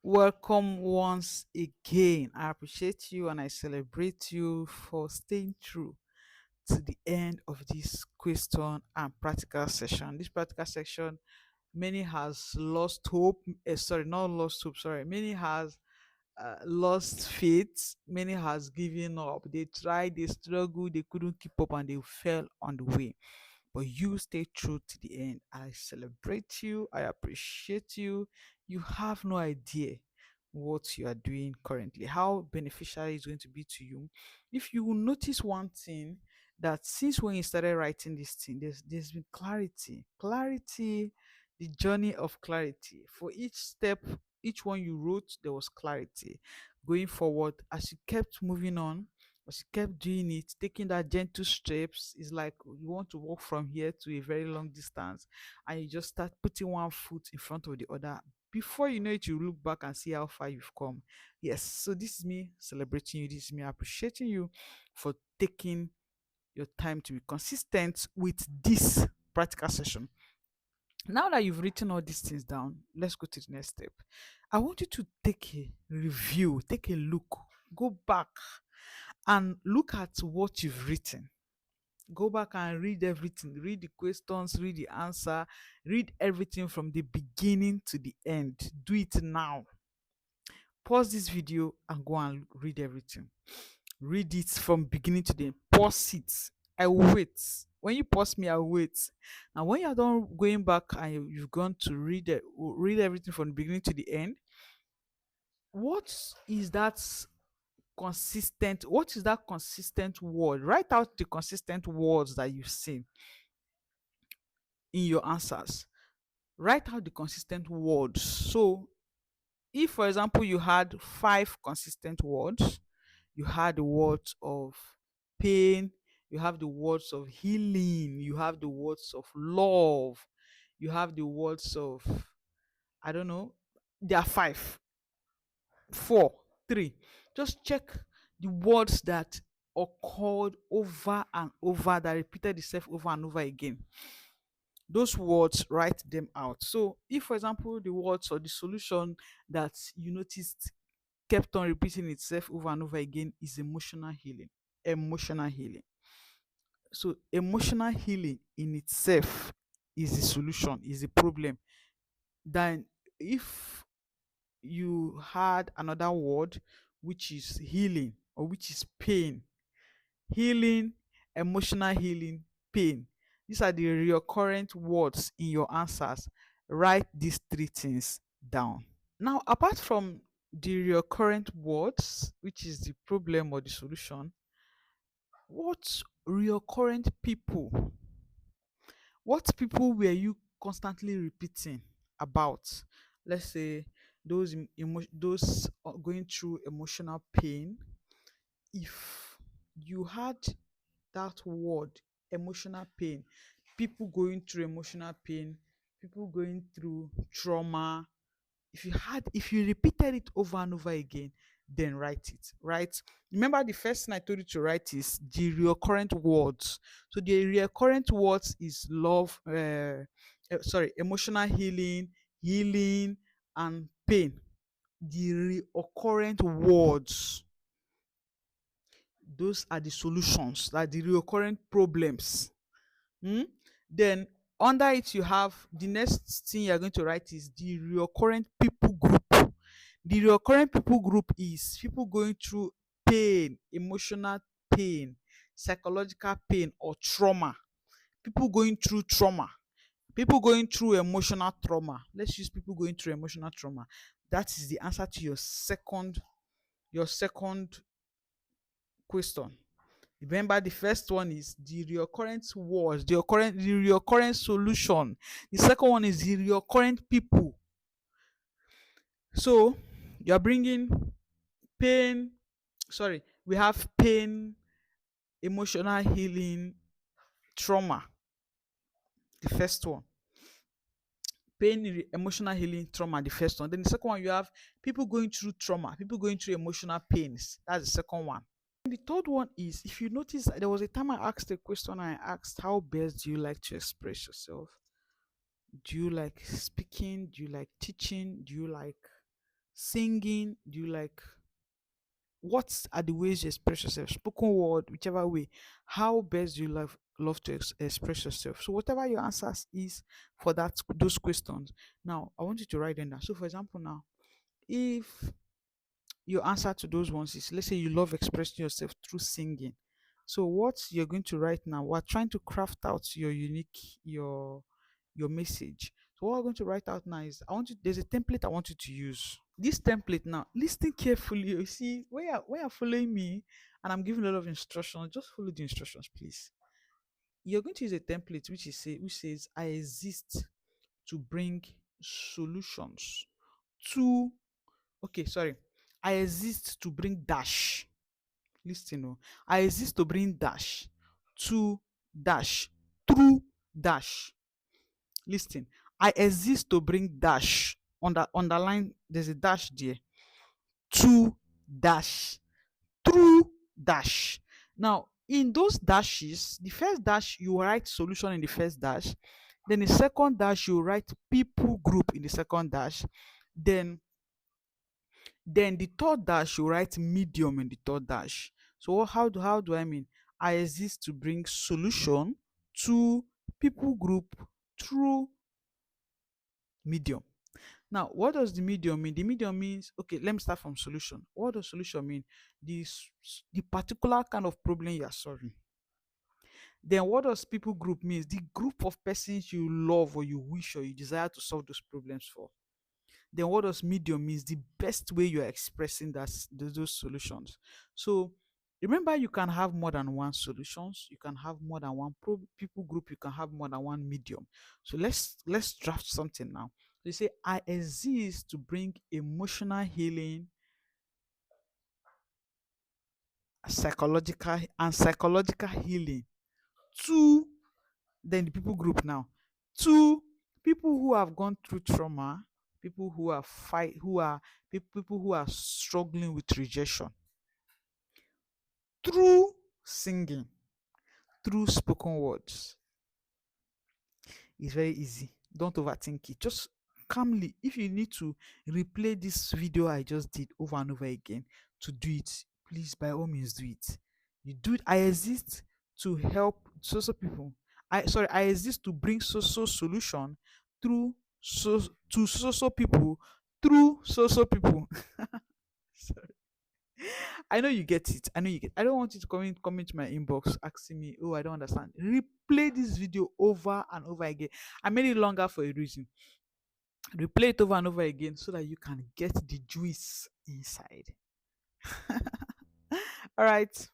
Welcome once again. I appreciate you and I celebrate you for staying true to the end of this question and practical session. This practical section, many has lost hope. Sorry, not lost hope. Sorry, many has lost faith. Many has given up. They tried, they struggled, they couldn't keep up, and they fell on the way, but you stay true to the end. I celebrate you. I appreciate you. You have no idea what you are doing currently, how beneficial it's going to be to you. If you will notice one thing, that since when you started writing this thing, there's been clarity, the journey of clarity. For each step, each one you wrote, there was clarity. Going forward, as you kept moving on, but she kept doing it, taking that gentle steps. It's like you want to walk from here to a very long distance, and you just start putting one foot in front of the other. Before you know it, you look back and see how far you've come. Yes, so this is me celebrating you. This is me appreciating you for taking your time to be consistent with this practical session. Now that you've written all these things down, let's go to the next step. I want you to take a review, take a look, go back and look at what you've written. Go back and read everything, read the questions, read the answer, read everything from the beginning to the end. Do it now. Pause this video and go and read everything. Read it from beginning to the end. Pause it. I will wait. When you pause me, I will wait. And when you're done going back and you've gone to read everything from the beginning to the end, what is that consistent word? Write out the consistent words that you've seen in your answers. Write out the consistent words. So if, for example, you had five consistent words, you had the words of pain, you have the words of healing, you have the words of love, you have the words of, I don't know, there are five, four, three. Just check the words that occurred over and over, that repeated itself over and over again. Those words, write them out. So if, for example, the words or the solution that you noticed kept on repeating itself over and over again is emotional healing. Emotional healing. So emotional healing in itself is the solution, is the problem. Then if you had another word which is healing or which is pain, healing, emotional healing, pain. These are the recurrent words in your answers. Write these three things down. Now, apart from the recurrent words, which is the problem or the solution, what recurrent people, what people were you constantly repeating about? Let's say those going through emotional pain. If you had that word, emotional pain, people going through emotional pain, people going through trauma, if you repeated it over and over again, then write it. Right, remember the first thing I told you to write is the recurrent words. So the recurrent words is love, sorry, emotional healing, healing, and pain. The recurrent words, those are the solutions, like the recurrent problems. Hmm? Then under it you have the next thing you're going to write is the recurrent people group. The recurrent people group is people going through pain, emotional pain, psychological pain, or trauma. People going through trauma, people going through emotional trauma. Let's use people going through emotional trauma. That is the answer to your second question. Remember, the first one is the recurrent words, the recurrent solution. The second one is the recurrent people. So you're bringing pain. Sorry, we have pain, emotional healing, trauma. The first one, pain, emotional healing, trauma. The first one. Then the second one, you have people going through trauma, people going through emotional pains. That's the second one. The third one is, if you notice, there was a time I asked a question. I asked, how best do you like to express yourself? Do you like speaking? Do you like teaching? Do you like Singing? Do you like, what are the ways you express yourself? Spoken word, whichever way. How best do you love to express yourself? So whatever your answers is for those questions. Now I want you to write them down. So for example, now if your answer to those ones is, let's say you love expressing yourself through singing, so what you're going to write now, we're trying to craft out your unique, your message. So what we're going to write out now is, I want you, there's a template I want you to use. This template, now listen carefully. You see, when you're following me and I'm giving a lot of instructions, just follow the instructions, please. You're going to use a template which says, I exist to bring solutions to, okay, sorry, I exist to bring dash. Listen, oh, I exist to bring dash to dash through dash. Listen, I exist to bring dash. Underline, there's a dash there. To dash through dash. Now, in those dashes, the first dash you write solution in the first dash, then the second dash you write people group in the second dash, then the third dash you write medium in the third dash. So how do I mean? I exist to bring solution to people group through medium. Now, what does the medium mean? The medium means, okay, let me start from solution. What does solution mean? The particular kind of problem you are solving. Then what does people group means? The group of persons you love or you wish or you desire to solve those problems for. Then what does medium means? The best way you are expressing those solutions. So remember, you can have more than one solutions, you can have more than one people group, you can have more than one medium. So let's draft something now. They say, I exist to bring emotional healing, psychological healing to, then the people group now, to people who have gone through trauma, people who are people who are struggling with rejection, through singing, through spoken words. It's very easy. Don't overthink it. Just calmly, if you need to replay this video I just did over and over again to do it, please by all means do it. You do it. I exist to help so people. I exist to bring solution through so people through so people. Sorry. I know you get it. I know you get. I don't want you to come into my inbox asking me, "Oh, I don't understand." Replay this video over and over again. I made it longer for a reason. Replay it over and over again so that you can get the juice inside. All right.